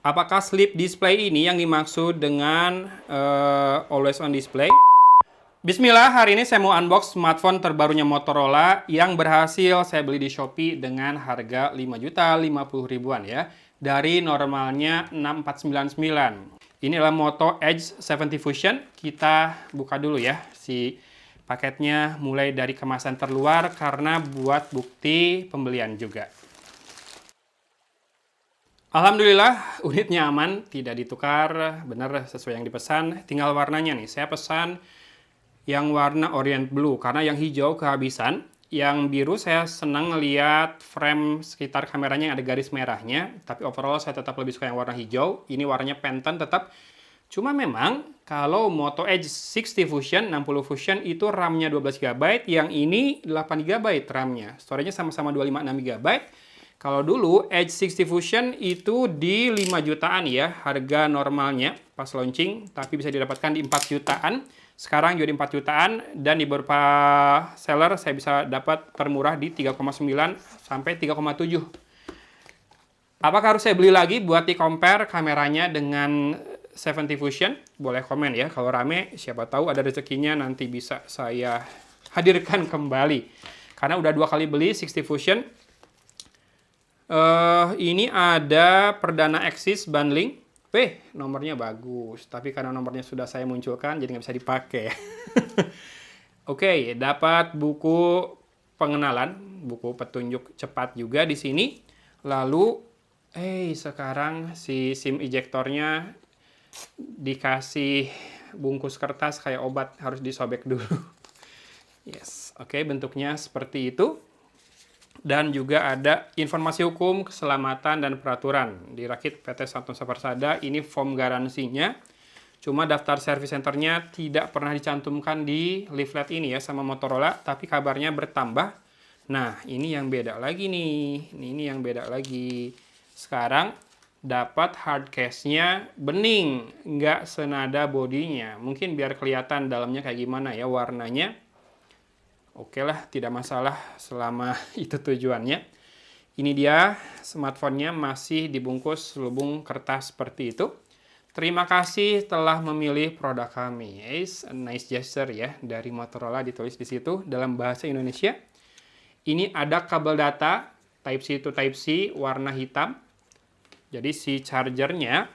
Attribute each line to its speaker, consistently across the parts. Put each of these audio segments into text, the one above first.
Speaker 1: Apakah sleep display ini yang dimaksud dengan always on display? Bismillah, hari ini saya mau unbox smartphone terbarunya Motorola yang berhasil saya beli di Shopee dengan harga 5.050.000-an ya. Dari normalnya 6.499. Ini adalah Moto Edge 70 Fusion. Kita buka dulu ya si paketnya, mulai dari kemasan terluar karena buat bukti pembelian juga. Alhamdulillah unitnya aman, tidak ditukar, benar sesuai yang dipesan. Tinggal warnanya nih, saya pesan yang warna orient blue karena yang hijau kehabisan. Yang biru saya senang ngeliat frame sekitar kameranya yang ada garis merahnya, tapi overall saya tetap lebih suka yang warna hijau. Ini warnanya Pantone tetap. Cuma memang kalau Moto Edge 60 Fusion, 60 Fusion itu RAM-nya 12 GB, yang ini 8 GB RAM-nya. Storage-nya sama-sama 256 GB. Kalau dulu Edge 60 Fusion itu di 5 jutaan ya harga normalnya pas launching, tapi bisa didapatkan di 4 jutaan. Sekarang jadi 4 jutaan dan di beberapa seller saya bisa dapat termurah di 3,9 sampai 3,7. Apakah harus saya beli lagi buat di compare kameranya dengan 70 Fusion? Boleh komen ya, kalau rame siapa tahu ada rezekinya nanti bisa saya hadirkan kembali. Karena udah 2 kali beli 60 Fusion. Ini ada perdana Axis bundling. Nomornya bagus, tapi karena nomornya sudah saya munculkan, jadi nggak bisa dipakai. Oke, dapat buku pengenalan, buku petunjuk cepat juga di sini. Lalu, sekarang si SIM ejectornya dikasih bungkus kertas kayak obat, harus disobek dulu. Yes, oke, bentuknya seperti itu. Dan juga ada informasi hukum, keselamatan, dan peraturan. Dirakit PT Samsung Persada, ini form garansinya. Cuma daftar service centernya tidak pernah dicantumkan di leaflet ini ya sama Motorola, tapi kabarnya bertambah. Nah, ini yang beda lagi nih. Ini yang beda lagi. Sekarang dapat hard case-nya bening, nggak senada bodinya. Mungkin biar kelihatan dalamnya kayak gimana ya warnanya. Oke lah, tidak masalah selama itu tujuannya. Ini dia smartphone-nya masih dibungkus selubung kertas seperti itu. Terima kasih telah memilih produk kami. It's a nice gesture ya dari Motorola, ditulis di situ dalam bahasa Indonesia. Ini ada kabel data Type-C to Type-C warna hitam. Jadi si chargernya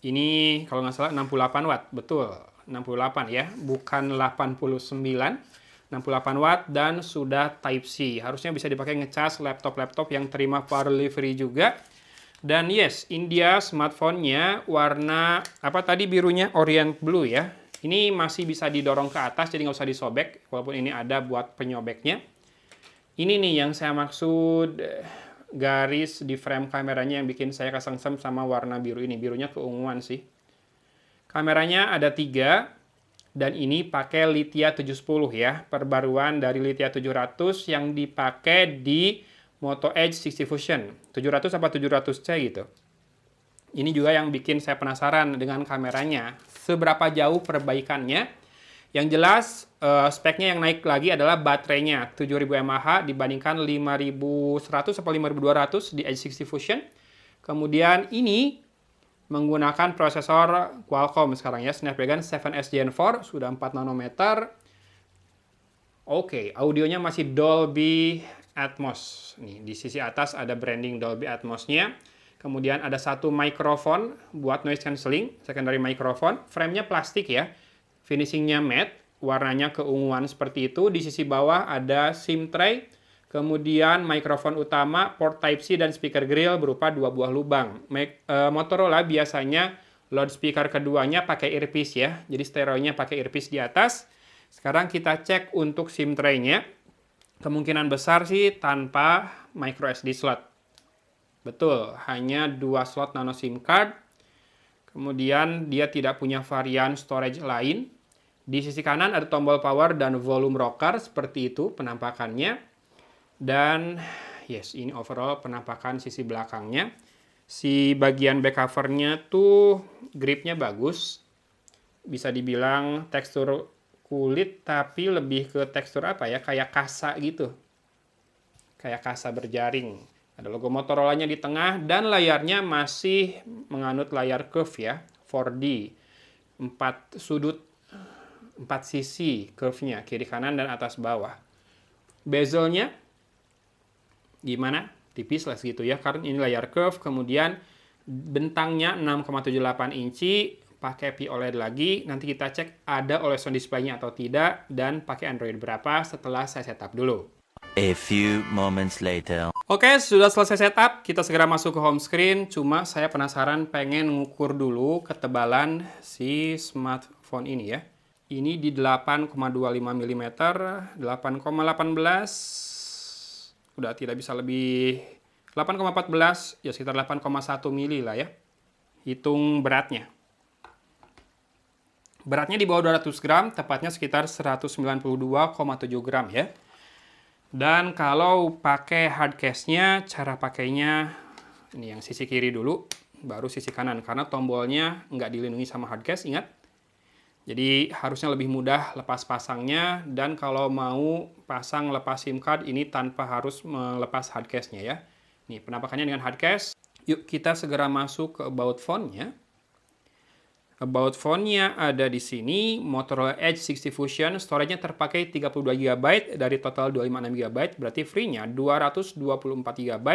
Speaker 1: ini kalau nggak salah 68 watt, betul. 68 ya, bukan 89, 68 watt dan sudah Type-C. Harusnya bisa dipakai ngecas laptop-laptop yang terima power delivery juga. Dan yes, India smartphone-nya warna apa tadi, birunya orient blue ya. Ini masih bisa didorong ke atas, jadi nggak usah disobek, walaupun ini ada buat penyobeknya. Ini nih yang saya maksud, garis di frame kameranya yang bikin saya kesengsem sama warna biru ini. Birunya keunguan sih. Kameranya ada 3, dan ini pakai Lithia 710 ya, perbaruan dari Lithia 700 yang dipakai di Moto Edge 60 Fusion. 700 apa 700C gitu. Ini juga yang bikin saya penasaran dengan kameranya. Seberapa jauh perbaikannya? Yang jelas speknya yang naik lagi adalah baterainya. 7000 mAh dibandingkan 5100 atau 5200 di Edge 60 Fusion. Kemudian ini menggunakan prosesor Qualcomm sekarang ya, Snapdragon 7S Gen 4, sudah 4 nanometer. Oke, audionya masih Dolby Atmos. Nih, di sisi atas ada branding Dolby Atmos-nya. Kemudian ada satu mikrofon buat noise cancelling, secondary microphone. Frame-nya plastik ya, finishing-nya matte, warnanya keunguan seperti itu. Di sisi bawah ada SIM tray. Kemudian mikrofon utama, port Type-C, dan speaker grill berupa 2 buah lubang. Motorola biasanya loudspeaker keduanya pakai earpiece ya. Jadi stereonya pakai earpiece di atas. Sekarang kita cek untuk SIM tray-nya. Kemungkinan besar sih tanpa micro SD slot. Betul, hanya 2 slot nano SIM card. Kemudian dia tidak punya varian storage lain. Di sisi kanan ada tombol power dan volume rocker, seperti itu penampakannya. Dan yes, ini overall penampakan sisi belakangnya. Si bagian back covernya tuh gripnya bagus. Bisa dibilang tekstur kulit, tapi lebih ke tekstur apa ya, kayak kasa gitu. Kayak kasa berjaring. Ada logo Motorola-nya di tengah dan layarnya masih menganut layar curve ya, 4D. 4 sudut, 4 sisi curve-nya, kiri kanan dan atas bawah. Bezelnya gimana? Tipis lah segitu ya, karena ini layar curve. Kemudian bentangnya 6,78 inci, pakai POLED lagi. Nanti kita cek ada OLED on display-nya atau tidak, dan pakai Android berapa setelah saya setup dulu.
Speaker 2: A few moments later.
Speaker 1: Oke, sudah selesai setup. Kita segera masuk ke home screen. Cuma saya penasaran pengen ngukur dulu ketebalan si smartphone ini ya. Ini di 8,25 mm, 8,18. Udah tidak bisa lebih 8,14, ya sekitar 8,1 mili lah ya. Hitung beratnya. Beratnya di bawah 200 gram, tepatnya sekitar 192,7 gram ya. Dan kalau pakai hard case-nya, cara pakainya, ini yang sisi kiri dulu, baru sisi kanan. Karena tombolnya nggak dilindungi sama hard case, ingat. Jadi harusnya lebih mudah lepas pasangnya. Dan kalau mau pasang lepas SIM card, ini tanpa harus melepas hard case-nya ya. Nih, penampakannya dengan hard case. Yuk kita segera masuk ke About Phone-nya. About Phone-nya ada di sini, Motorola Edge 60 Fusion, storage-nya terpakai 32 GB dari total 256 GB, berarti free-nya 224 GB,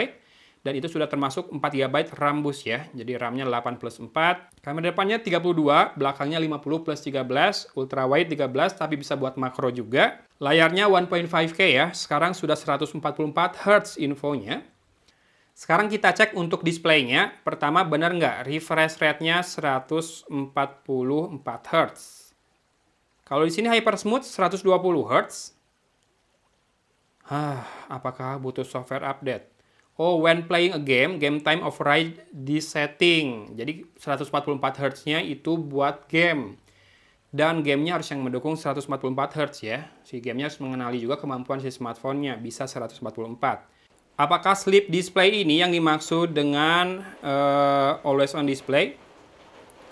Speaker 1: dan itu sudah termasuk 4 GB RAM bus ya, jadi RAM-nya 8 plus 4, kamera depannya 32, belakangnya 50 plus 13, ultra wide 13, tapi bisa buat makro juga, layarnya 1.5K ya, sekarang sudah 144 Hz infonya. Sekarang kita cek untuk displaynya. Pertama, benar nggak refresh rate-nya 144 Hz. Kalau di sini Hyper Smooth 120 Hz. Apakah butuh software update? Oh, when playing a game, game time override di setting. Jadi 144 Hz-nya itu buat game. Dan gamenya harus yang mendukung 144 Hz ya. Si gamenya harus mengenali juga kemampuan si smartphone-nya. Bisa 144. Apakah sleep display ini yang dimaksud dengan always on display?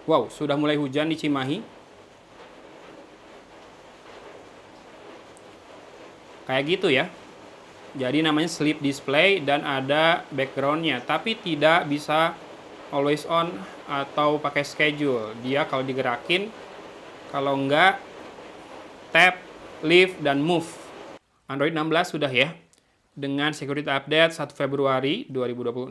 Speaker 1: Wow, sudah mulai hujan di Cimahi. Kayak gitu ya. Jadi namanya sleep display dan ada background-nya. Tapi tidak bisa always on atau pakai schedule. Dia kalau digerakin, kalau enggak, tap, leave, dan move. Android 16 sudah ya. Dengan security update 1 Februari 2026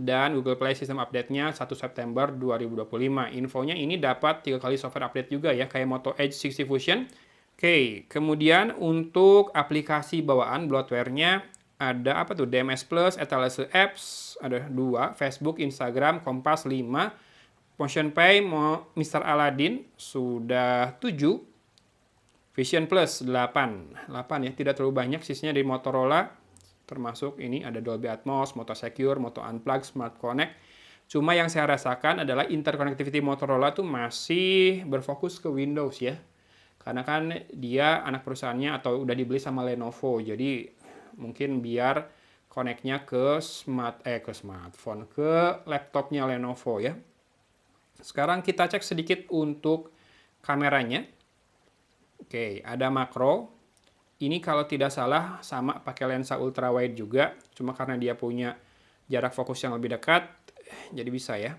Speaker 1: dan Google Play System update-nya 1 September 2025. Infonya ini dapat 3 kali software update juga ya, kayak Moto Edge 60 Fusion. Oke, kemudian untuk aplikasi bawaan bloatware-nya ada apa tuh? DMS Plus, etalase apps, ada 2, Facebook, Instagram, Kompas 5, Motion Pay, Mr. Aladdin sudah 7, Vision Plus 8 ya, tidak terlalu banyak sisanya dari Motorola. Termasuk ini ada Dolby Atmos, Moto Secure, Moto Unplug, Smart Connect. Cuma yang saya rasakan adalah interconnectivity Motorola tuh masih berfokus ke Windows ya. Karena kan dia anak perusahaannya atau udah dibeli sama Lenovo. Jadi mungkin biar connect-nya ke smartphone, ke laptopnya Lenovo ya. Sekarang kita cek sedikit untuk kameranya. Oke, ada makro. Ini kalau tidak salah sama pakai lensa ultra wide juga, cuma karena dia punya jarak fokus yang lebih dekat, jadi bisa ya.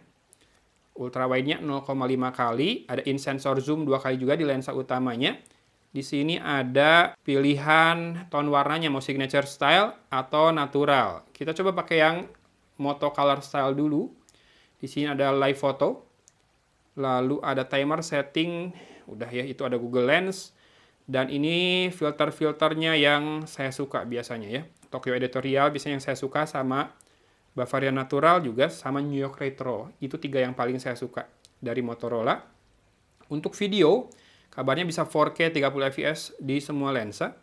Speaker 1: Ultra wide-nya 0,5 kali, ada in sensor zoom 2 kali juga di lensa utamanya. Di sini ada pilihan tone warnanya, mau signature style atau natural. Kita coba pakai yang Moto Color Style dulu. Di sini ada live photo, lalu ada timer setting, udah ya, itu ada Google Lens. Dan ini filter-filternya yang saya suka biasanya ya. Tokyo Editorial biasanya yang saya suka, sama Bavaria Natural juga, sama New York Retro. Itu 3 yang paling saya suka dari Motorola. Untuk video, kabarnya bisa 4K 30 fps di semua lensa.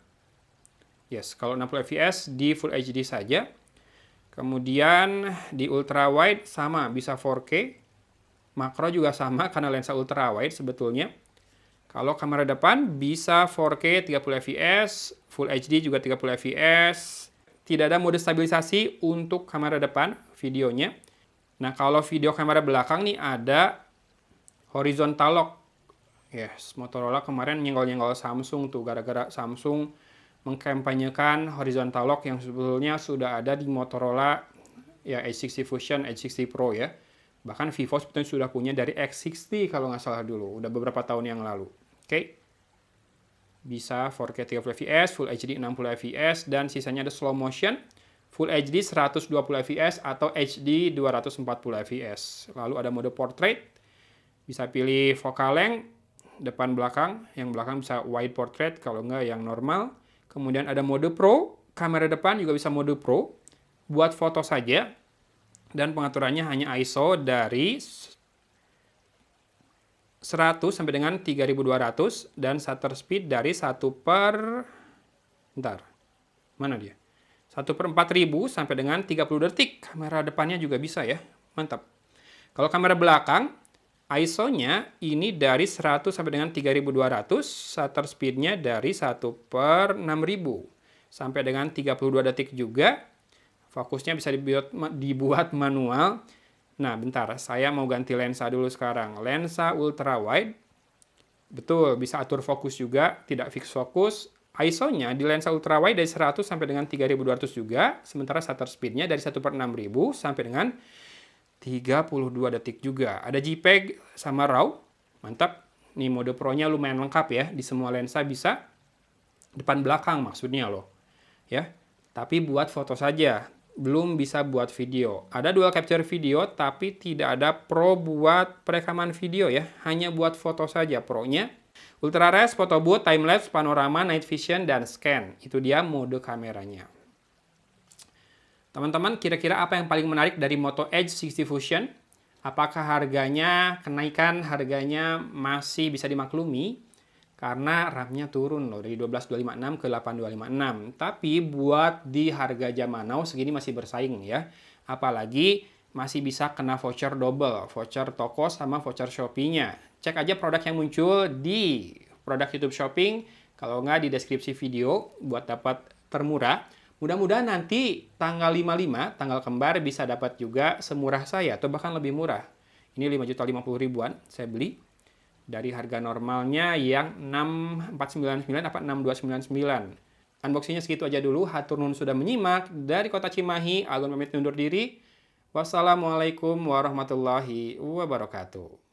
Speaker 1: Yes, kalau 60 fps di Full HD saja. Kemudian di ultra wide sama, bisa 4K. Makro juga sama karena lensa ultra wide sebetulnya. Kalau kamera depan bisa 4K 30 fps, Full HD juga 30 fps. Tidak ada mode stabilisasi untuk kamera depan videonya. Nah, kalau video kamera belakang nih ada horizontal lock. Yes, Motorola kemarin nyenggol-nyenggol Samsung tuh gara-gara Samsung mengkampanyekan horizontal lock yang sebetulnya sudah ada di Motorola ya H60 Fusion, H60 Pro ya. Bahkan Vivo sebetulnya sudah punya dari X60 kalau nggak salah dulu, udah beberapa tahun yang lalu. Oke. Bisa 4K 30 fps, Full HD 60 fps, dan sisanya ada slow motion, Full HD 120 fps atau HD 240 fps. Lalu ada mode portrait, bisa pilih focal length, depan belakang, yang belakang bisa wide portrait, kalau nggak yang normal. Kemudian ada mode pro, kamera depan juga bisa mode pro, buat foto saja, dan pengaturannya hanya ISO dari 100 sampai dengan 3200 dan shutter speed dari 1 per bentar. Mana dia? 1 per 4000 sampai dengan 30 detik. Kamera depannya juga bisa ya. Mantap. Kalau kamera belakang, ISO-nya ini dari 100 sampai dengan 3200, shutter speed-nya dari 1 per 6000 sampai dengan 32 detik juga. Fokusnya bisa dibuat manual. Nah, bentar, saya mau ganti lensa dulu sekarang. Lensa ultra wide. Betul, bisa atur fokus juga, tidak fix fokus. ISO-nya di lensa ultra wide dari 100 sampai dengan 3200 juga, sementara shutter speed-nya dari 1 per 6000 sampai dengan 32 detik juga. Ada JPEG sama RAW. Mantap. Nih mode Pro-nya lumayan lengkap ya, di semua lensa bisa. Depan belakang maksudnya loh. Ya. Tapi buat foto saja. Belum bisa buat video. Ada dual capture video, tapi tidak ada Pro buat perekaman video ya. Hanya buat foto saja Pro-nya. Ultra res, photo booth, time lapse, panorama, night vision, dan scan. Itu dia mode kameranya. Teman-teman, kira-kira apa yang paling menarik dari Moto Edge 60 Fusion? Apakah harganya, kenaikan harganya masih bisa dimaklumi? Karena RAM-nya turun loh, dari 12256 ke 8256. Tapi buat di harga zaman now segini masih bersaing ya. Apalagi masih bisa kena voucher double, voucher toko sama voucher Shopee-nya. Cek aja produk yang muncul di produk YouTube Shopping, kalau nggak di deskripsi video buat dapat termurah. Mudah-mudahan nanti tanggal 55, tanggal kembar bisa dapat juga semurah saya atau bahkan lebih murah. Ini 5.050.000-an saya beli. Dari harga normalnya yang 6.499 apa 6.299. Unboxingnya segitu aja dulu. Hatur nuhun sudah menyimak. Dari Kota Cimahi, Alun pamit undur diri. Wassalamualaikum warahmatullahi wabarakatuh.